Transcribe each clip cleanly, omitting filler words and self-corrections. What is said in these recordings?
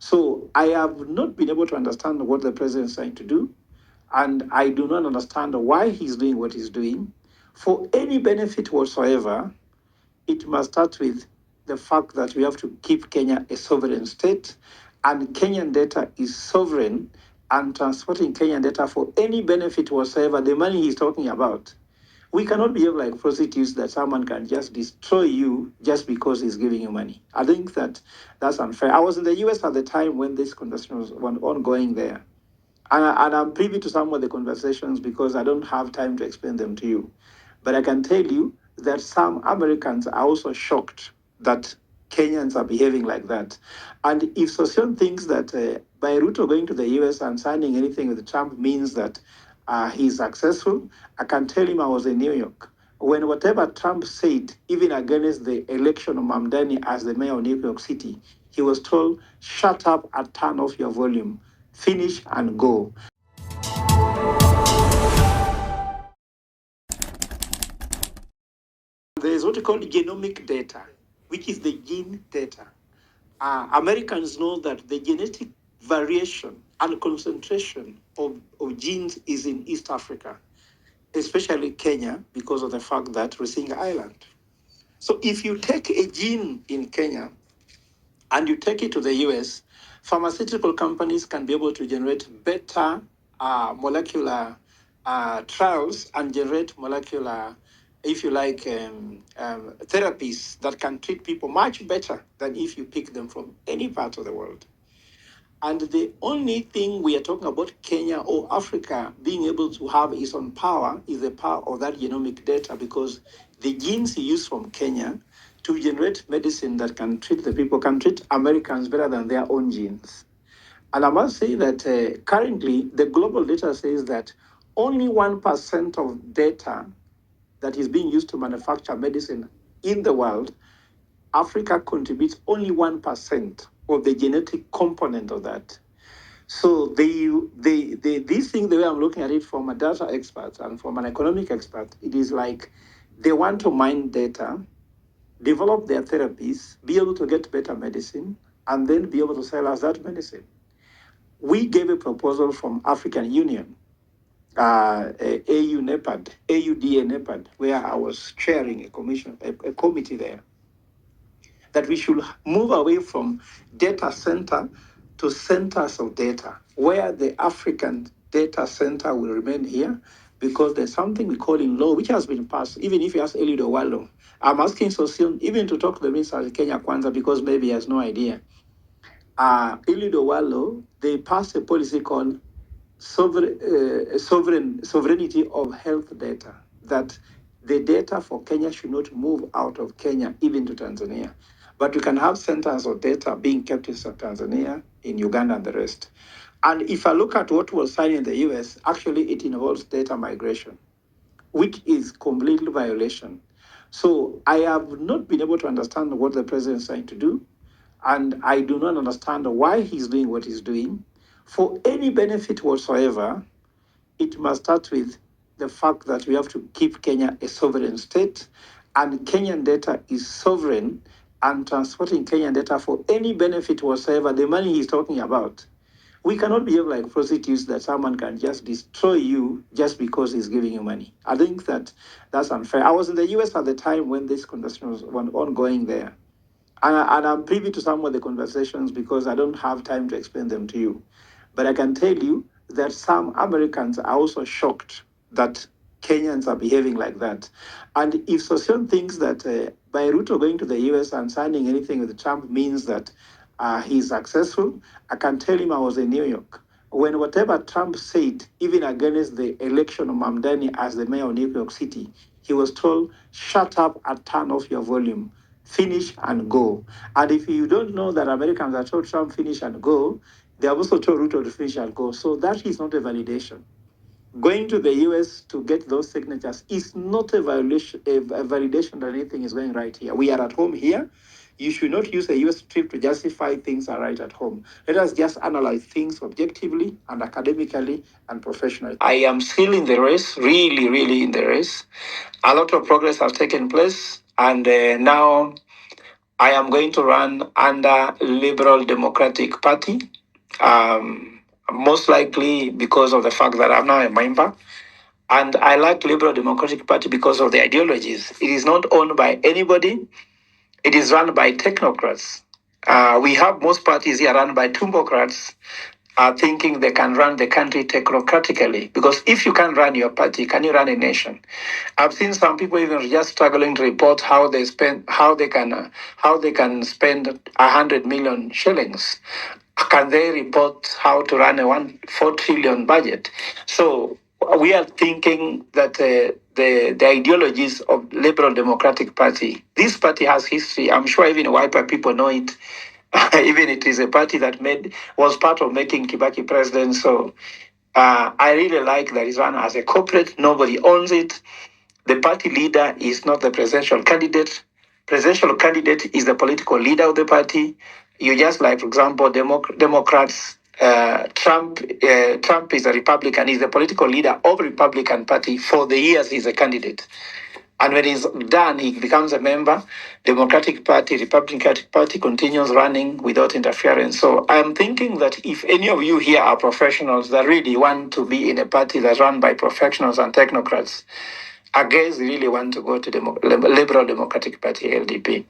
So I have not been able to understand what the president is trying to do, and I do not understand why he's doing what he's doing. For any benefit whatsoever, it must start with the fact that we have to keep Kenya a sovereign state, and Kenyan data is sovereign, and transporting Kenyan data for any benefit whatsoever, the money he's talking about. We cannot behave like prostitutes that someone can just destroy you just because he's giving you money. I think that that's unfair. I was in the US at the time when this conversation was ongoing there. And I'm privy to some of the conversations because I don't have time to explain them to you. But I can tell you that some Americans are also shocked that Kenyans are behaving like that. And if Sosyon thinks that by Ruto going to the US and signing anything with Trump means that he's successful, I can tell him I was in New York. When whatever Trump said, even against the election of Mamdani as the mayor of New York City, he was told, shut up and turn off your volume, finish and go. There is what we call genomic data, which is the gene data. Americans know that the genetic variation and concentration of genes is in East Africa, especially Kenya, because of the fact that we're seeing island. So if you take a gene in Kenya and you take it to the US, pharmaceutical companies can be able to generate better molecular trials and generate molecular, if you like, therapies that can treat people much better than if you pick them from any part of the world. And the only thing we are talking about Kenya or Africa being able to have is on power is the power of that genomic data, because the genes used from Kenya to generate medicine that can treat the people, can treat Americans better than their own genes. And I must say that currently the global data says that only 1% of data that is being used to manufacture medicine in the world, Africa contributes only 1% of the genetic component of that. So this thing, the way I'm looking at it from a data expert and from an economic expert, it is like they want to mine data, develop their therapies, be able to get better medicine, and then be able to sell us that medicine. We gave a proposal from African Union, AU NEPAD, AUDA NEPAD, where I was chairing a committee there, that we should move away from data center to centers of data, where the African data center will remain here, because there's something we call in law, which has been passed, even if you ask Eliud Owalo. I'm asking Sosion even to talk to the Minister of Kenya Kwanza, because maybe he has no idea. Eliud Owalo, they passed a policy called sovereignty of health data, that the data for Kenya should not move out of Kenya, even to Tanzania. But we can have centers of data being kept in Tanzania, in Uganda, and the rest. And if I look at what was signed in the US, actually it involves data migration, which is completely violation. So I have not been able to understand what the president is trying to do, and I do not understand why he's doing what he's doing. For any benefit whatsoever, it must start with the fact that we have to keep Kenya a sovereign state, and Kenyan data is sovereign, and transporting Kenyan data for any benefit whatsoever, the money he's talking about. We cannot behave like prostitutes that someone can just destroy you just because he's giving you money. I think that that's unfair. I was in the US at the time when this conversation was ongoing there. And I'm privy to some of the conversations because I don't have time to explain them to you. But I can tell you that some Americans are also shocked that Kenyans are behaving like that. And if Sosyon thinks that by Ruto going to the US and signing anything with Trump means that he's successful, I can tell him I was in New York. When whatever Trump said, even against the election of Mamdani as the mayor of New York City, he was told, shut up and turn off your volume, finish and go. And if you don't know that Americans are told Trump finish and go, they have also told Ruto to finish and go. So that is not a validation. Going to the US to get those signatures is not a violation, a validation that anything is going right here. We are at home here. You should not use a US trip to justify things are right at home. Let us just analyze things objectively and academically and professionally. I am still in the race, really, really in the race. A lot of progress has taken place, and now I am going to run under Liberal Democratic Party, most likely because of the fact that I'm now a member. And I like Liberal Democratic Party because of the ideologies. It is not owned by anybody. It is run by technocrats. We have most parties here run by Democrats are thinking they can run the country technocratically. Because if you can run your party, can you run a nation? I've seen some people even just struggling to report how they can spend 100 million shillings. Can they report how to run a 4 trillion budget? So we are thinking that the ideologies of Liberal Democratic Party, this party has history. I'm sure even white people know it. Even it is a party that was part of making Kibaki president. So I really like that it's run as a corporate. Nobody owns it. The party leader is not the presidential candidate. Presidential candidate is the political leader of the party. You just like, for example, Democrats. Trump is a Republican. He's the political leader of Republican Party for the years he's a candidate. And when he's done, he becomes a member. Democratic Party, Republican Party continues running without interference. So I'm thinking that if any of you here are professionals that really want to be in a party that's run by professionals and technocrats, I guess you really want to go to the Liberal Democratic Party, LDP.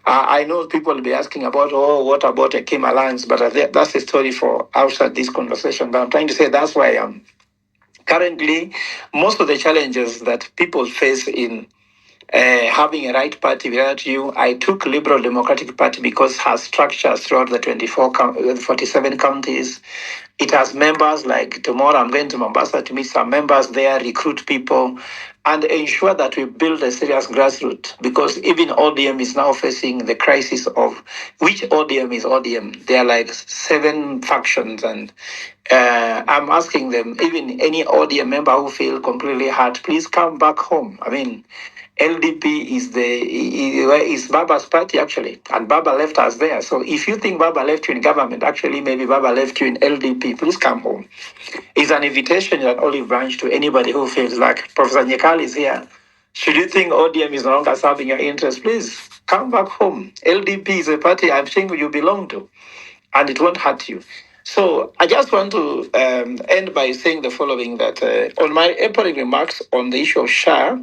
I know people will be asking about, what about a Kim Alliance? But that's a story for outside this conversation. But I'm trying to say that's why I am. Currently, most of the challenges that people face in having a right party without you, I took Liberal Democratic Party because it has structures throughout the 47 counties. It has members, like tomorrow I'm going to Mombasa to meet some members there, recruit people, and ensure that we build a serious grassroots. Because even ODM is now facing the crisis of which ODM is ODM. There are like 7 factions, and I'm asking them, even any ODM member who feel completely hurt, please come back home. I mean, LDP is Baba's party actually, and Baba left us there. So if you think Baba left you in government, actually maybe Baba left you in LDP. Please come home. It's an invitation, an olive branch to anybody who feels like Professor Nyekal is here. Should you think ODM is no longer serving your interests, please come back home. LDP is a party I think you belong to, and it won't hurt you. So I just want to end by saying the following, that on my opening remarks on the issue of SHA,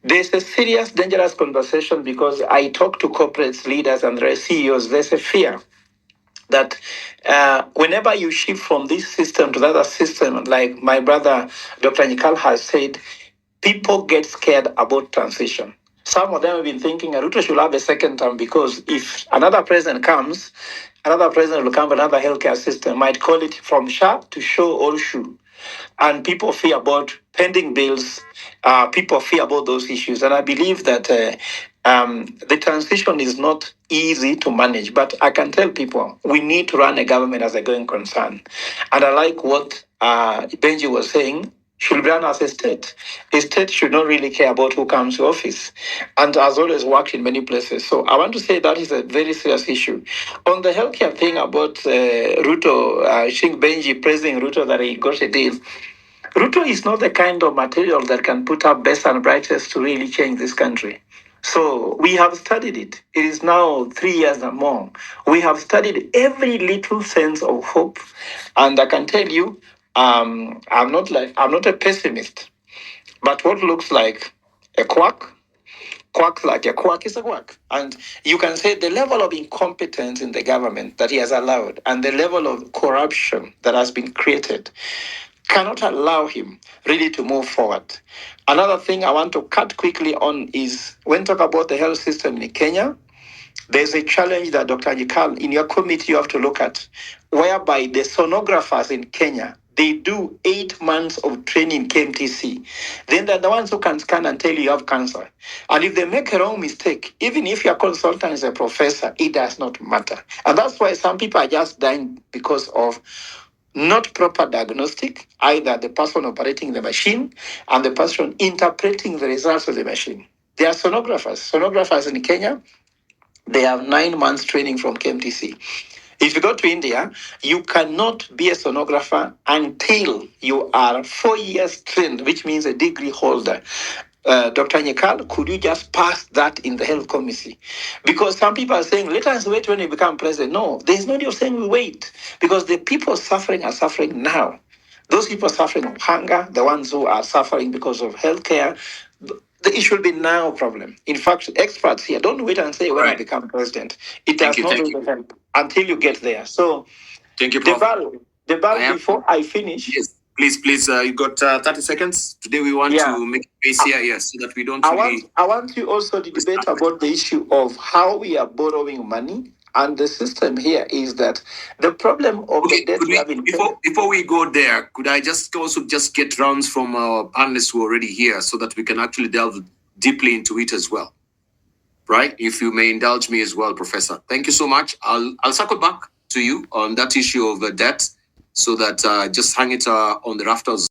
there's a serious, dangerous conversation because I talk to corporate leaders and their CEOs. There's a fear that whenever you shift from this system to the other system, like my brother Dr. Nikal has said, people get scared about transition. Some of them have been thinking Ruto should have a second term because if another president comes, another president will come with another healthcare system, might call it from SHA to show or shoe. And people fear about pending bills. People fear about those issues. And I believe that the transition is not easy to manage. But I can tell people we need to run a government as a going concern. And I like what Benji was saying. Should be run as a state. A state should not really care about who comes to office, and has always worked in many places. So I want to say that is a very serious issue. On the healthcare thing about Ruto, I think Benji praising Ruto that he got a deal. Ruto is not the kind of material that can put up best and brightest to really change this country. So we have studied it. It is now 3 years and more. We have studied every little sense of hope, and I can tell you, I'm not a pessimist, but what looks like a quack like a quack is a quack. And you can say the level of incompetence in the government that he has allowed and the level of corruption that has been created cannot allow him really to move forward. Another thing I want to cut quickly on is when talk about the health system in Kenya, there's a challenge that Dr. Nyekal, in your committee, you have to look at, whereby the sonographers in Kenya, they do 8 months of training KMTC. Then they're the ones who can scan and tell you have cancer. And if they make a wrong mistake, even if your consultant is a professor, it does not matter. And that's why some people are just dying because of not proper diagnostic, either the person operating the machine and the person interpreting the results of the machine. There are sonographers in Kenya. They have 9 months training from KMTC. If you go to India, you cannot be a sonographer until you are 4 years trained, which means a degree holder. Dr. Nyekal, could you just pass that in the health committee? Because some people are saying, let us wait when we become president. No, there's no need of saying we wait, because the people suffering are suffering now. Those people suffering of hunger, the ones who are suffering because of healthcare, it should be now problem. In fact, experts here, don't wait and say when I become president. It does not really help until you get there. So, Thank you, Prof. Debal, before I finish. Yes, please. You got 30 seconds. Today we want to make space here, yes, so that we don't I want you also to debate about the issue of how we are borrowing money. And the system here is that the problem of the debt we have in before we go there, could I just also just get rounds from our panelists who are already here so that we can actually delve deeply into it as well? Right? If you may indulge me as well, Professor. Thank you so much. I'll circle back to you on that issue of debt so that just hang it on the rafters.